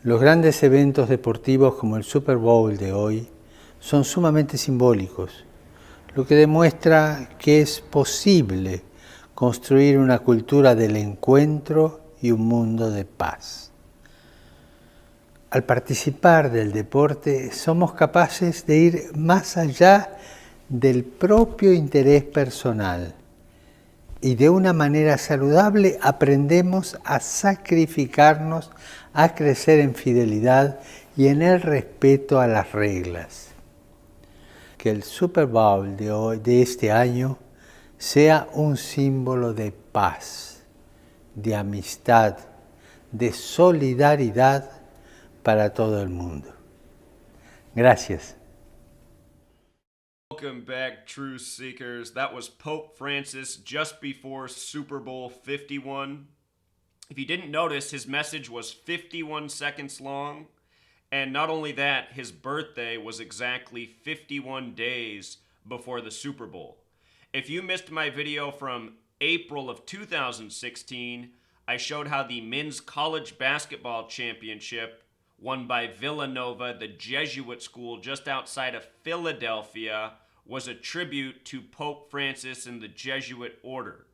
Los grandes eventos deportivos como el Super Bowl de hoy son sumamente simbólicos, lo que demuestra que es posible construir una cultura del encuentro y un mundo de paz. Al participar del deporte somos capaces de ir más allá del propio interés personal y de una manera saludable aprendemos a sacrificarnos, a crecer en fidelidad y en el respeto a las reglas. Que el Super Bowl de este año sea un símbolo de paz, de amistad, de solidaridad para todo el mundo. Gracias. Welcome back, truth seekers. That was Pope Francis just before Super Bowl 51. If you didn't notice, his message was 51 seconds long. And not only that, his birthday was exactly 51 days before the Super Bowl. If you missed my video from April of 2016, I showed how the men's college basketball championship, won by Villanova, the Jesuit school just outside of Philadelphia, was a tribute to Pope Francis and the Jesuit order.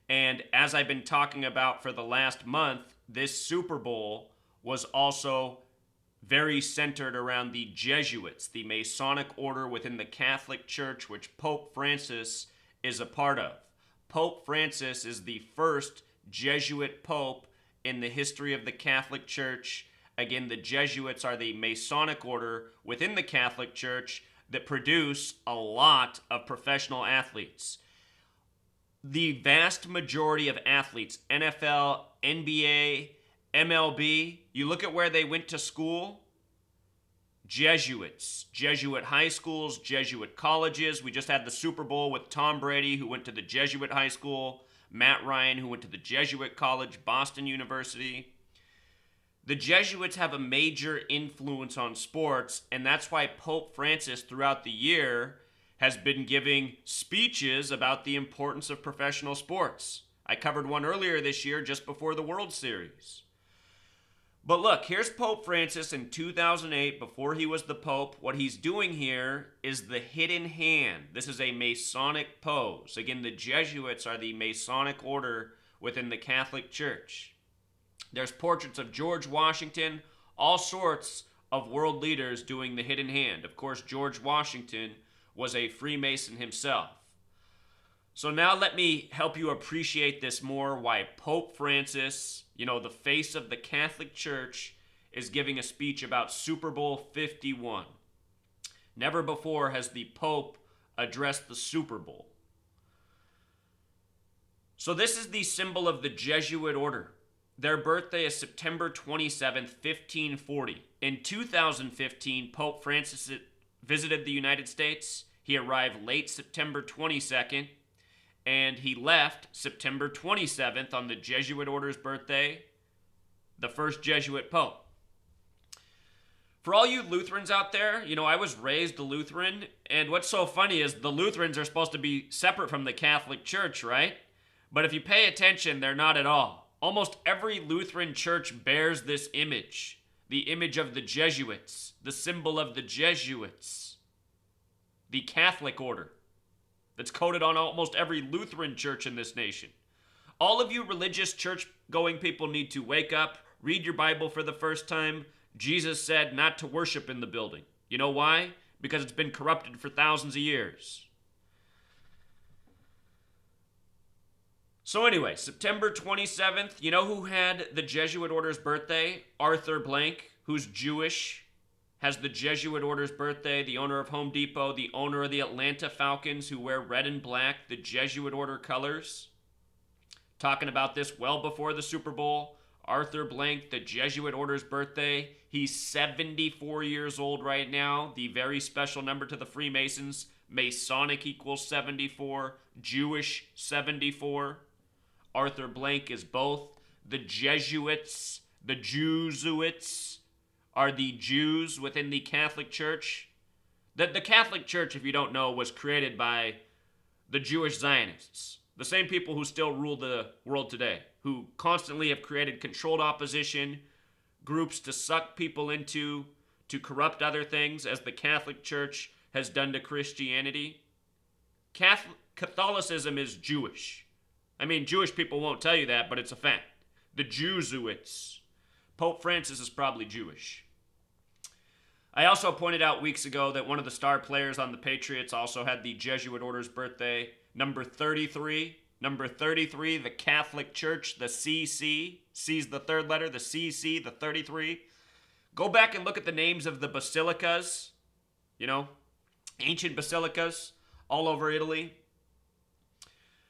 And as I've been talking about for the last month, this Super Bowl was also very centered around the Jesuits, the Masonic order within the Catholic Church, which Pope Francis is a part of. Pope Francis is the first Jesuit pope in the history of the Catholic Church. Again, the Jesuits are the Masonic order within the Catholic Church that produce a lot of professional athletes. The vast majority of athletes, NFL, NBA, MLB, you look at where they went to school, Jesuits, Jesuit high schools, Jesuit colleges. We just had the Super Bowl with Tom Brady, who went to the Jesuit high school, Matt Ryan, who went to the Jesuit college, Boston University. The Jesuits have a major influence on sports, and that's why Pope Francis throughout the year has been giving speeches about the importance of professional sports. I covered one earlier this year just before the World Series. But look, here's Pope Francis in 2008, before he was the Pope. What he's doing here is the hidden hand. This is a Masonic pose. Again, the Jesuits are the Masonic order within the Catholic Church. There's portraits of George Washington, all sorts of world leaders doing the hidden hand. Of course, George Washington was a Freemason himself. So now let me help you appreciate this more, why Pope Francis, the face of the Catholic Church, is giving a speech about Super Bowl 51. Never before has the Pope addressed the Super Bowl. So this is the symbol of the Jesuit order. Their birthday is September 27th, 1540. In 2015, Pope Francis visited the United States. He arrived late September 22nd, and he left September 27th on the Jesuit order's birthday, the first Jesuit pope. For all you Lutherans out there, I was raised a Lutheran, and what's so funny is the Lutherans are supposed to be separate from the Catholic Church, right? But if you pay attention, they're not at all. Almost every Lutheran church bears this image, the image of the Jesuits, the symbol of the Jesuits, the Catholic order that's coded on almost every Lutheran church in this nation. All of you religious church-going people need to wake up, read your Bible for the first time. Jesus said not to worship in the building. You know why? Because it's been corrupted for thousands of years. So anyway, September 27th, you know who had the Jesuit order's birthday? Arthur Blank, who's Jewish, has the Jesuit order's birthday, the owner of Home Depot, the owner of the Atlanta Falcons, who wear red and black, the Jesuit order colors. Talking about this well before the Super Bowl. Arthur Blank, the Jesuit order's birthday. He's 74 years old right now, the very special number to the Freemasons. Masonic equals 74, Jewish 74. Arthur Blank is both. The Jesuits, the Jesuits, are the Jews within the Catholic Church. The Catholic Church, if you don't know, was created by the Jewish Zionists, the same people who still rule the world today, who constantly have created controlled opposition, groups to suck people into, to corrupt other things, as the Catholic Church has done to Christianity. Catholicism is Jewish. I mean, Jewish people won't tell you that, but it's a fact. The Jesuits. Pope Francis is probably Jewish. I also pointed out weeks ago that one of the star players on the Patriots also had the Jesuit order's birthday. Number 33. Number 33, the Catholic Church, the CC. C's the third letter, the CC, the 33. Go back and look at the names of the basilicas. You know, ancient basilicas all over Italy.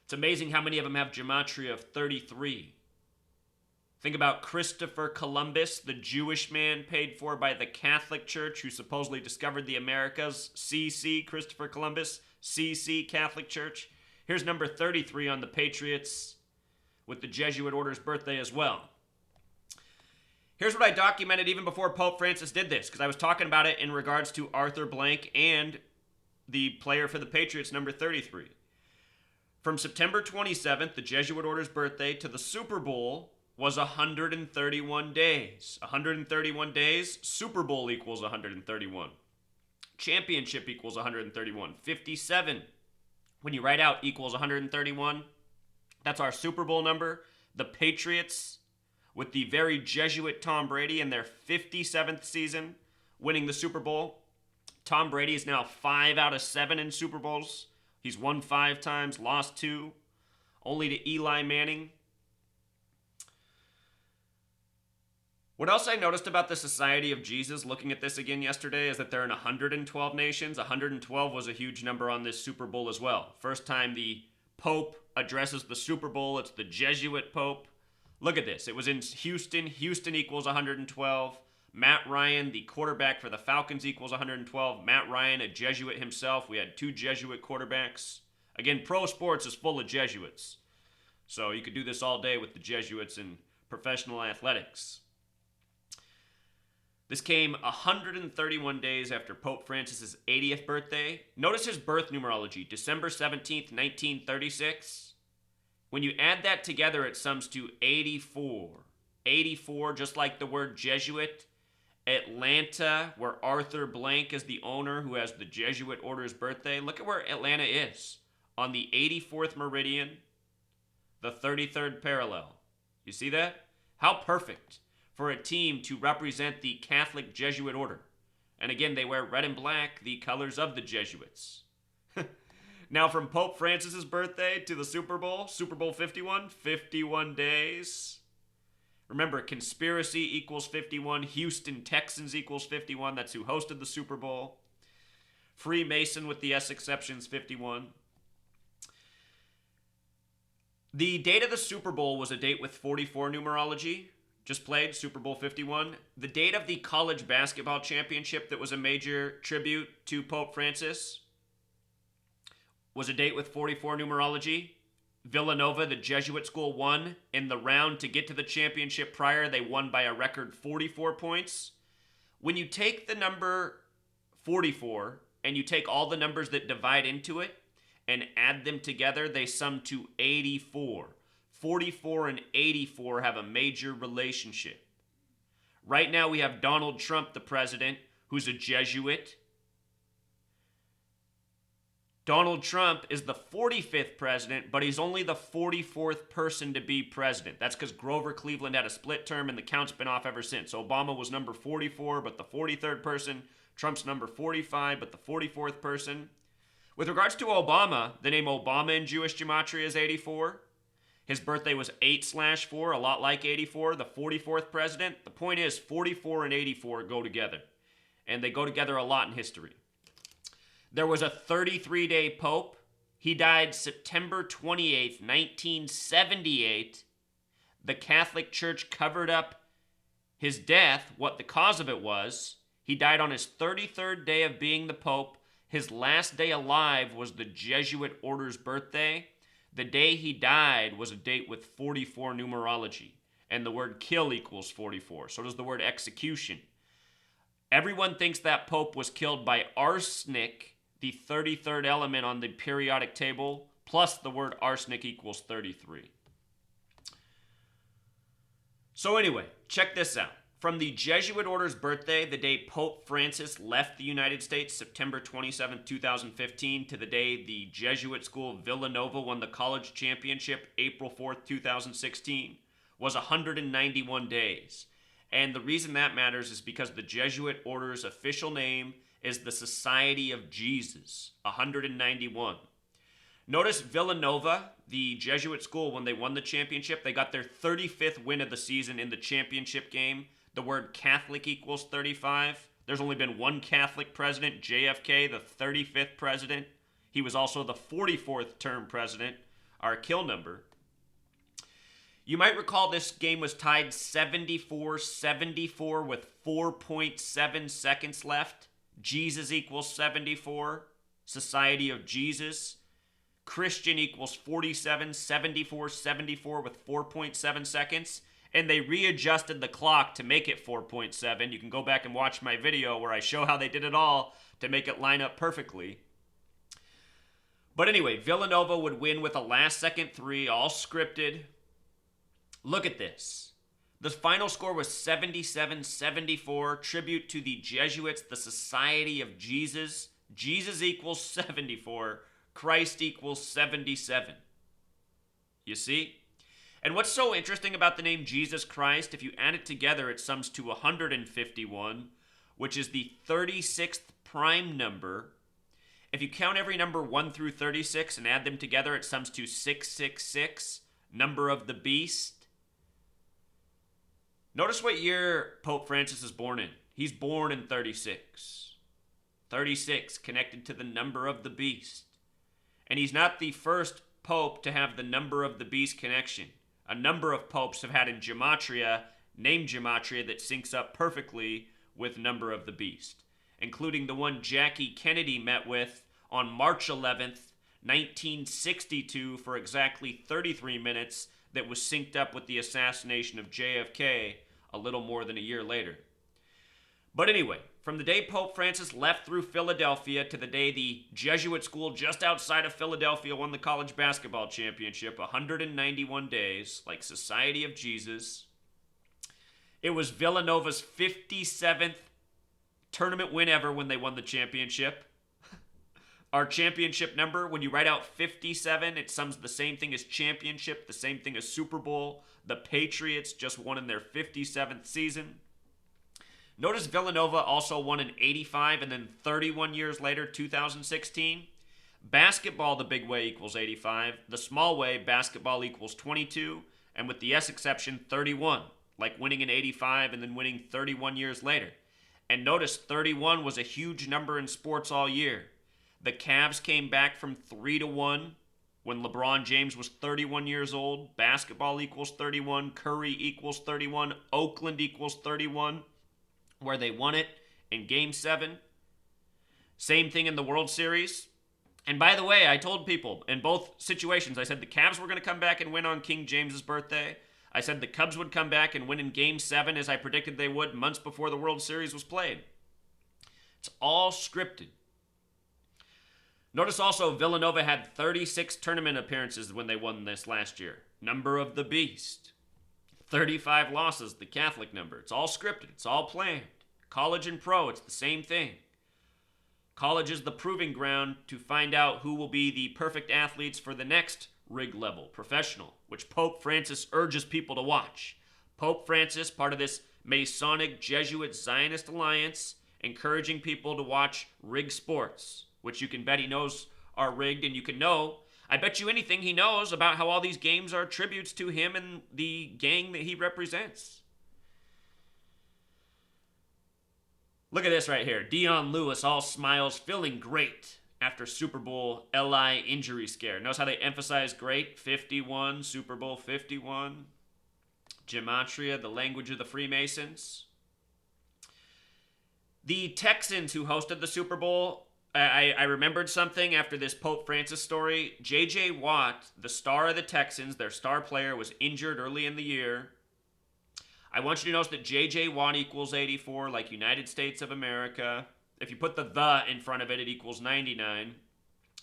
It's amazing how many of them have gematria of 33. Think about Christopher Columbus, the Jewish man paid for by the Catholic Church who supposedly discovered the Americas. CC, Christopher Columbus. CC, Catholic Church. Here's number 33 on the Patriots with the Jesuit order's birthday as well. Here's what I documented even before Pope Francis did this, because I was talking about it in regards to Arthur Blank and the player for the Patriots, number 33. From September 27th, the Jesuit order's birthday, to the Super Bowl was 131 days. 131 days, Super Bowl equals 131. Championship equals 131. 57, when you write out, equals 131. That's our Super Bowl number. The Patriots, with the very Jesuit Tom Brady in their 57th season, winning the Super Bowl. Tom Brady is now 5 out of 7 in Super Bowls. He's won 5 times, lost 2, only to Eli Manning. What else I noticed about the Society of Jesus, looking at this again yesterday, is that they're in 112 nations. 112 was a huge number on this Super Bowl as well. First time the Pope addresses the Super Bowl. It's the Jesuit Pope. Look at this. It was in Houston. Houston equals 112. Matt Ryan, the quarterback for the Falcons, equals 112. Matt Ryan, a Jesuit himself. We had 2 Jesuit quarterbacks. Again, pro sports is full of Jesuits. So you could do this all day with the Jesuits in professional athletics. This came 131 days after Pope Francis' 80th birthday. Notice his birth numerology, December 17th, 1936. When you add that together, it sums to 84. 84, just like the word Jesuit. Atlanta, where Arthur Blank is the owner who has the Jesuit order's birthday. Look at where Atlanta is. On the 84th meridian, the 33rd parallel. You see that? How perfect for a team to represent the Catholic Jesuit order. And again, they wear red and black, the colors of the Jesuits. Now, from Pope Francis' birthday to the Super Bowl 51, 51 days. Remember, conspiracy equals 51. Houston Texans equals 51. That's who hosted the Super Bowl. Freemason with the S exceptions, 51. The date of the Super Bowl was a date with 44 numerology. Just played, Super Bowl 51. The date of the college basketball championship that was a major tribute to Pope Francis was a date with 44 numerology. Villanova, the Jesuit school, won in the round to get to the championship prior. They won by a record 44 points. When you take the number 44 and you take all the numbers that divide into it and add them together, they sum to 84. 44 and 84 have a major relationship. Right now we have Donald Trump, the president, who's a Jesuit. Donald Trump is the 45th president, but he's only the 44th person to be president. That's because Grover Cleveland had a split term and the count's been off ever since. Obama was number 44, but the 43rd person. Trump's number 45, but the 44th person. With regards to Obama, the name Obama in Jewish gematria is 84. His birthday was 8/4, a lot like 84, the 44th president. The point is, 44 and 84 go together, and they go together a lot in history. There was a 33-day pope. He died September 28th, 1978. The Catholic Church covered up his death, what the cause of it was. He died on his 33rd day of being the pope. His last day alive was the Jesuit order's birthday. The day he died was a date with 44 numerology, and the word kill equals 44. So does the word execution. Everyone thinks that pope was killed by arsenic, the 33rd element on the periodic table, plus the word arsenic equals 33. So anyway, check this out. From the Jesuit order's birthday, the day Pope Francis left the United States, September 27, 2015, to the day the Jesuit school Villanova won the college championship, April 4th, 2016, was 191 days. And the reason that matters is because the Jesuit order's official name is the Society of Jesus, 191. Notice Villanova, the Jesuit school, when they won the championship, they got their 35th win of the season in the championship game. The word Catholic equals 35. There's only been one Catholic president, JFK, the 35th president. He was also the 44th term president, our kill number. You might recall this game was tied 74-74 with 4.7 seconds left. Jesus equals 74. Society of Jesus. Christian equals 47, 74, 74 with 4.7 seconds. And they readjusted the clock to make it 4.7. You can go back and watch my video where I show how they did it all to make it line up perfectly. But anyway, Villanova would win with a last-second three, all scripted. Look at this. The final score was 77-74, tribute to the Jesuits, the Society of Jesus. Jesus equals 74, Christ equals 77. You see? And what's so interesting about the name Jesus Christ, if you add it together, it sums to 151, which is the 36th prime number. If you count every number 1 through 36 and add them together, it sums to 666, number of the beast. Notice what year Pope Francis is born in. He's born in 36. 36 connected to the number of the beast. And he's not the first pope to have the number of the beast connection. A number of popes have had in gematria, named gematria, that syncs up perfectly with number of the beast, including the one Jackie Kennedy met with on March 11th, 1962 for exactly 33 minutes that was synced up with the assassination of JFK a little more than a year later. But anyway, from the day Pope Francis left through Philadelphia to the day the Jesuit school just outside of Philadelphia won the college basketball championship, 191 days, like Society of Jesus. It was Villanova's 57th tournament win ever when they won the championship. Our championship number, when you write out 57, it sums the same thing as championship, the same thing as Super Bowl. The Patriots just won in their 57th season. Notice Villanova also won in 85 and then 31 years later, 2016. Basketball, the big way, equals 85. The small way, basketball equals 22. And with the S exception, 31. Like winning in 85 and then winning 31 years later. And notice 31 was a huge number in sports all year. The Cavs came back from 3-1 when LeBron James was 31 years old. Basketball equals 31. Curry equals 31. Oakland equals 31. Where they won it in Game 7. Same thing in the World Series. And by the way, I told people in both situations, I said the Cavs were going to come back and win on King James's birthday. I said the Cubs would come back and win in Game 7 as I predicted they would months before the World Series was played. It's all scripted. Notice also Villanova had 36 tournament appearances when they won this last year. Number of the beast. 35 losses, the Catholic number. It's all scripted. It's all planned. College and pro, it's the same thing. College is the proving ground to find out who will be the perfect athletes for the next rig level, professional, which Pope Francis urges people to watch. Pope Francis, part of this Masonic-Jesuit Zionist alliance, encouraging people to watch rig sports, which you can bet he knows are rigged, and you can know, I bet you anything he knows about how all these games are tributes to him and the gang that he represents. Look at this right here. Dion Lewis, all smiles, feeling great after Super Bowl LI injury scare. Notice how they emphasize great? 51, Super Bowl 51. Gematria, the language of the Freemasons. The Texans who hosted the Super Bowl, I remembered something after this Pope Francis story. J.J. Watt, the star of the Texans, their star player, was injured early in the year. I want you to notice that J.J. Watt equals 84, like United States of America. If you put the in front of it, it equals 99,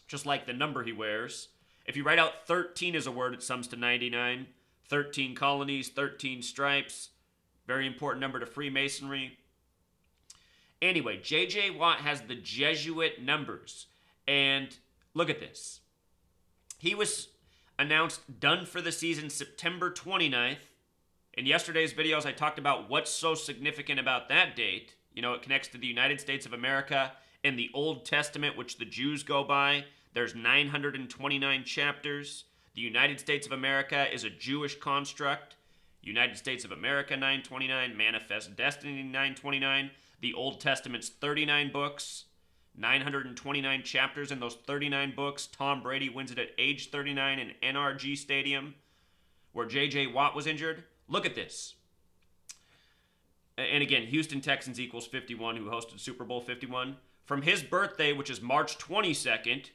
just like the number he wears. If you write out 13 as a word, it sums to 99. 13 colonies, 13 stripes. Very important number to Freemasonry. Anyway, J.J. Watt has the Jesuit numbers. And look at this. He was announced done for the season September 29th. In yesterday's videos, I talked about what's so significant about that date. You know, it connects to the United States of America and the Old Testament, which the Jews go by. There's 929 chapters. The United States of America is a Jewish construct. United States of America 929, Manifest Destiny 929. The Old Testament's 39 books, 929 chapters in those 39 books. Tom Brady wins it at age 39 in NRG Stadium, where J.J. Watt was injured. Look at this. And again, Houston Texans equals 51, who hosted Super Bowl 51. From his birthday, which is March 22nd,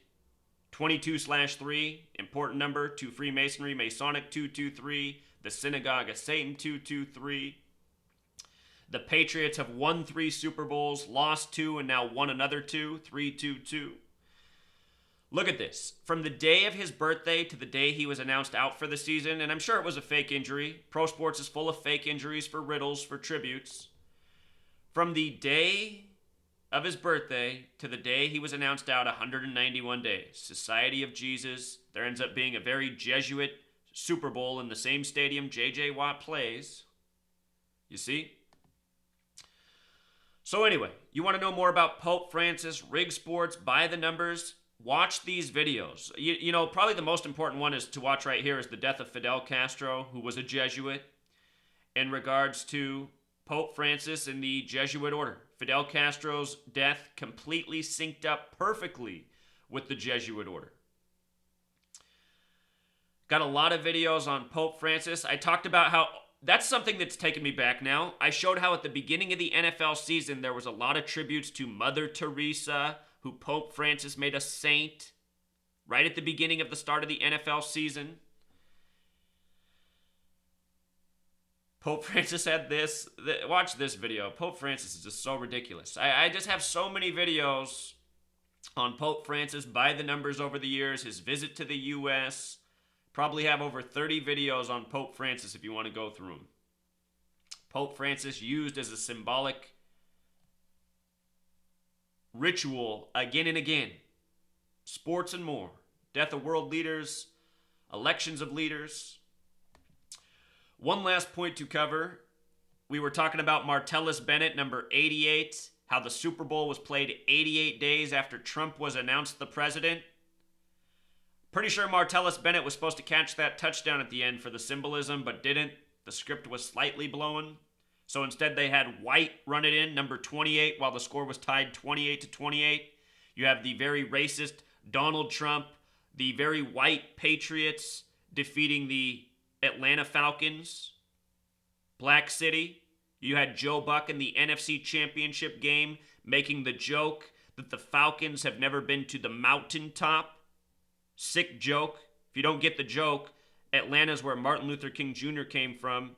22/3, important number to Freemasonry, Masonic 223, the Synagogue of Satan 223. The Patriots have won 3 Super Bowls, lost 2, and now won another 2, 3-2-2. Look at this. From the day of his birthday to the day he was announced out for the season, and I'm sure it was a fake injury. Pro sports is full of fake injuries for riddles, for tributes. From the day of his birthday to the day he was announced out, 191 days. Society of Jesus. There ends up being a very Jesuit Super Bowl in the same stadium J.J. Watt plays. You see? So anyway, you want to know more about Pope Francis, rig sports, buy the numbers, watch these videos. You know, probably the most important one is to watch right here is the death of Fidel Castro, who was a Jesuit, in regards to Pope Francis and the Jesuit order. Fidel Castro's death completely synced up perfectly with the Jesuit order. Got a lot of videos on Pope Francis. I talked about how that's something that's taken me back now. I showed how at the beginning of the NFL season, there was a lot of tributes to Mother Teresa, who Pope Francis made a saint right at the beginning of the start of the NFL season. Pope Francis had this. Watch this video. Pope Francis is just so ridiculous. I just have so many videos on Pope Francis by the numbers over the years, his visit to the U.S., probably have over 30 videos on Pope Francis if you want to go through them. Pope Francis used as a symbolic ritual again and again. Sports and more. Death of world leaders, elections of leaders. One last point to cover. We were talking about Martellus Bennett, number 88, how the Super Bowl was played 88 days after Trump was announced the president. Pretty sure Martellus Bennett was supposed to catch that touchdown at the end for the symbolism, but didn't. The script was slightly blown. So instead they had White run it in, number 28, while the score was tied 28-28. You have the very racist Donald Trump, the very white Patriots defeating the Atlanta Falcons. Black City. You had Joe Buck in the NFC Championship game making the joke that the Falcons have never been to the mountaintop. Sick joke. If you don't get the joke, Atlanta's where Martin Luther King Jr. came from.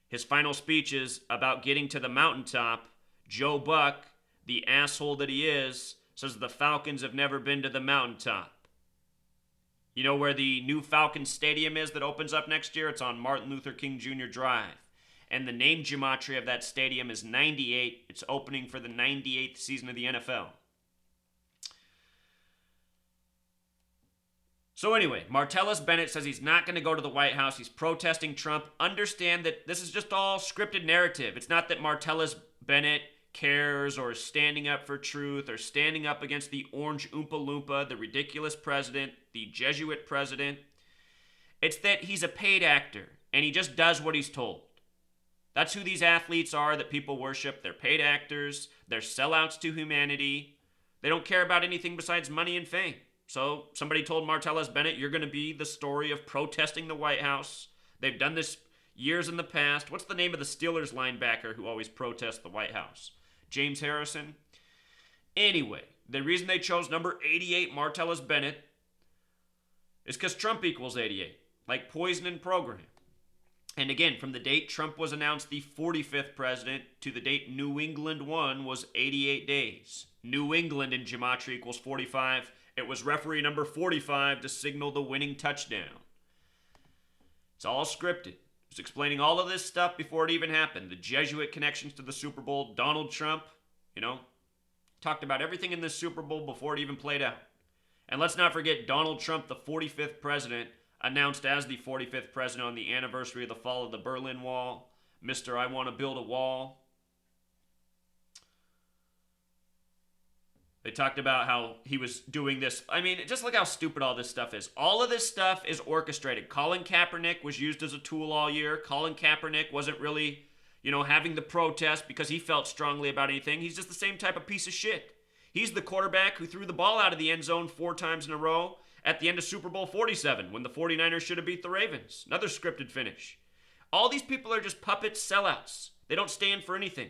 His final speech is about getting to the mountaintop. Joe Buck, the asshole that he is, says the Falcons have never been to the mountaintop. You know where the new Falcons Stadium is that opens up next year? It's on Martin Luther King Jr. Drive. And the name gematria of that stadium is 98. It's opening for the 98th season of the NFL. So anyway, Martellus Bennett says he's not going to go to the White House. He's protesting Trump. Understand that this is just all scripted narrative. It's not that Martellus Bennett cares or is standing up for truth or standing up against the orange Oompa Loompa, the ridiculous president, the Jesuit president. It's that he's a paid actor and he just does what he's told. That's who these athletes are that people worship. They're paid actors. They're sellouts to humanity. They don't care about anything besides money and fame. So somebody told Martellus Bennett, you're going to be the story of protesting the White House. They've done this years in the past. What's the name of the Steelers linebacker who always protests the White House? James Harrison. Anyway, the reason they chose number 88, Martellus Bennett, is because Trump equals 88, like poison and program. And again, from the date Trump was announced the 45th president to the date New England won was 88 days. New England in gematria equals 45. It was referee number 45 to signal the winning touchdown. It's all scripted. He was explaining all of this stuff before it even happened. The Jesuit connections to the Super Bowl, Donald Trump, talked about everything in this Super Bowl before it even played out. And let's not forget Donald Trump, the 45th president, announced as the 45th president on the anniversary of the fall of the Berlin Wall. Mr. I want to build a wall. They talked about how he was doing this. I mean, just look how stupid all this stuff is. All of this stuff is orchestrated. Colin Kaepernick was used as a tool all year. Colin Kaepernick wasn't really, having the protest because he felt strongly about anything. He's just the same type of piece of shit. He's the quarterback who threw the ball out of the end zone 4 times in a row at the end of Super Bowl 47 when the 49ers should have beat the Ravens. Another scripted finish. All these people are just puppets, sellouts. They don't stand for anything.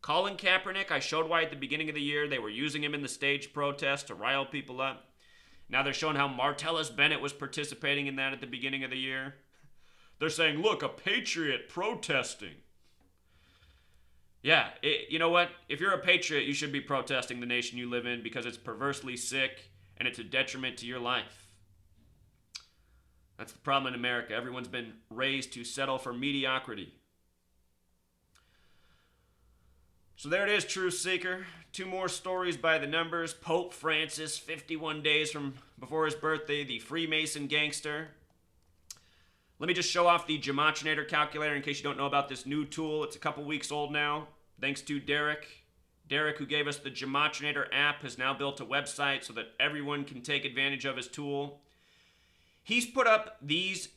Colin Kaepernick, I showed why at the beginning of the year they were using him in the stage protest to rile people up. Now they're showing how Martellus Bennett was participating in that at the beginning of the year. They're saying, look, a patriot protesting. Yeah, you know what? If you're a patriot, you should be protesting the nation you live in because it's perversely sick and it's a detriment to your life. That's the problem in America. Everyone's been raised to settle for mediocrity. So there it is, Truth Seeker. 2 more stories by the numbers. Pope Francis, 51 days from before his birthday, the Freemason gangster. Let me just show off the Gematrinator calculator in case you don't know about this new tool. It's a couple weeks old now, thanks to Derek. Derek, who gave us the Gematrinator app, has now built a website so that everyone can take advantage of his tool. He's put up these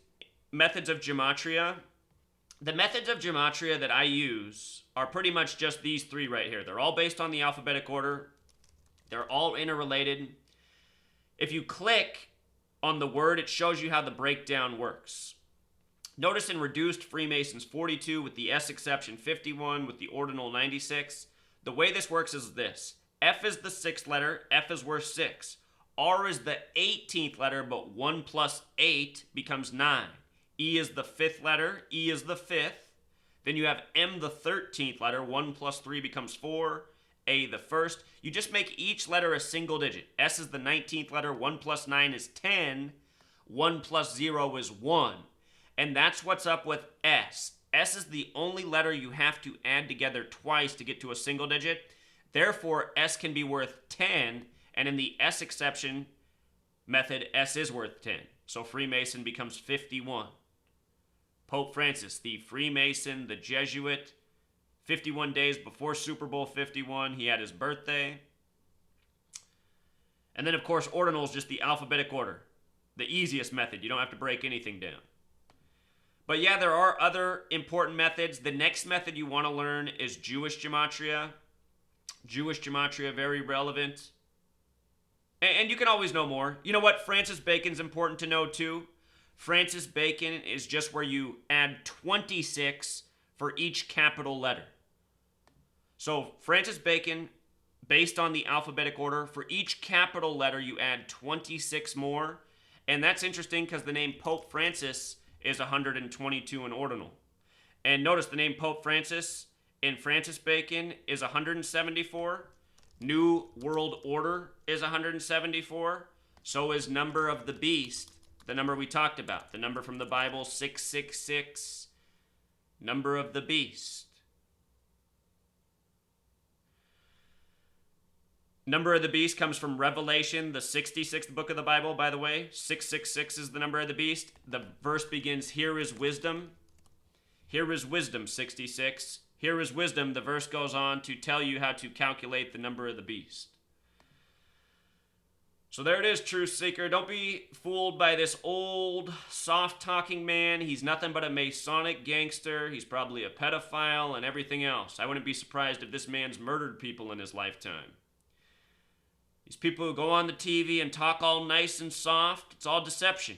methods of gematria. The methods of gematria that I use are pretty much just these 3 right here. They're all based on the alphabetic order. They're all interrelated. If you click on the word, it shows you how the breakdown works. Notice in reduced Freemasons 42 with the S exception 51 with the ordinal 96. The way this works is this. F is the 6th letter. F is worth 6. R is the 18th letter, but 1 plus 8 becomes 9. E is the 5th letter. E is the 5th. Then you have M, the 13th letter. 1 plus 3 becomes 4. A, the 1st. You just make each letter a single digit. S is the 19th letter. 1 plus 9 is 10. 1 plus 0 is 1. And that's what's up with S. S is the only letter you have to add together twice to get to a single digit. Therefore, S can be worth 10. And in the S exception method, S is worth 10. So Freemason becomes 51. Pope Francis, the Freemason, the Jesuit, 51 days before Super Bowl 51, he had his birthday. And then, of course, ordinal is just the alphabetic order. The easiest method. You don't have to break anything down. But yeah, there are other important methods. The next method you want to learn is Jewish gematria. Jewish gematria, very relevant. And you can always know more. You know what? Francis Bacon's important to know too. Francis Bacon is just where you add 26 for each capital letter. So Francis Bacon, based on the alphabetic order, for each capital letter you add 26 more. And that's interesting because the name Pope Francis is 122 in ordinal. And notice the name Pope Francis in Francis Bacon is 174. New World Order is 174. So is number of the beast, the number we talked about. The number from the Bible, 666. Number of the beast. Number of the beast comes from Revelation, the 66th book of the Bible, by the way. 666 is the number of the beast. The verse begins, here is wisdom. Here is wisdom, 66. Here is wisdom. The verse goes on to tell you how to calculate the number of the beast. So there it is, Truth Seeker. Don't be fooled by this old, soft-talking man. He's nothing but a Masonic gangster. He's probably a pedophile and everything else. I wouldn't be surprised if this man's murdered people in his lifetime. These people who go on the TV and talk all nice and soft, it's all deception,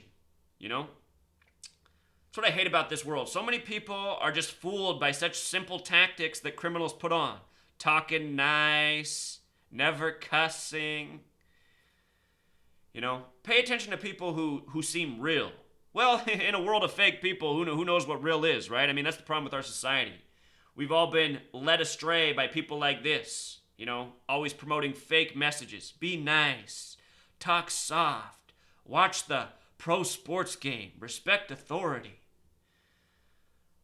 you know? That's what I hate about this world. So many people are just fooled by such simple tactics that criminals put on. Talking nice, never cussing. You know, pay attention to people who seem real. Well, in a world of fake people, who knows what real is, right? I mean, that's the problem with our society. We've all been led astray by people like this. You know, always promoting fake messages. Be nice. Talk soft. Watch the pro sports game. Respect authority.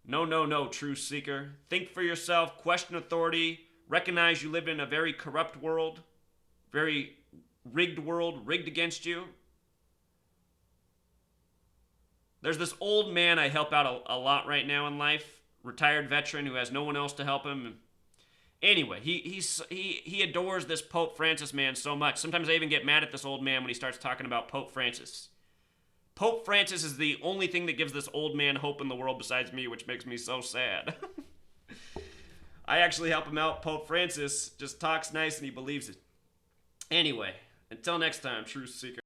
No, no, no, truth seeker. Think for yourself, question authority, recognize you live in a very corrupt world, very rigged world, rigged against you. There's this old man I help out a lot right now in life, retired veteran who has no one else to help him. Anyway, he adores this Pope Francis man so much. Sometimes I even get mad at this old man when he starts talking about Pope Francis. Pope Francis is the only thing that gives this old man hope in the world besides me, which makes me so sad. I actually help him out. Pope Francis just talks nice and he believes it. Anyway, until next time, Truth Seeker.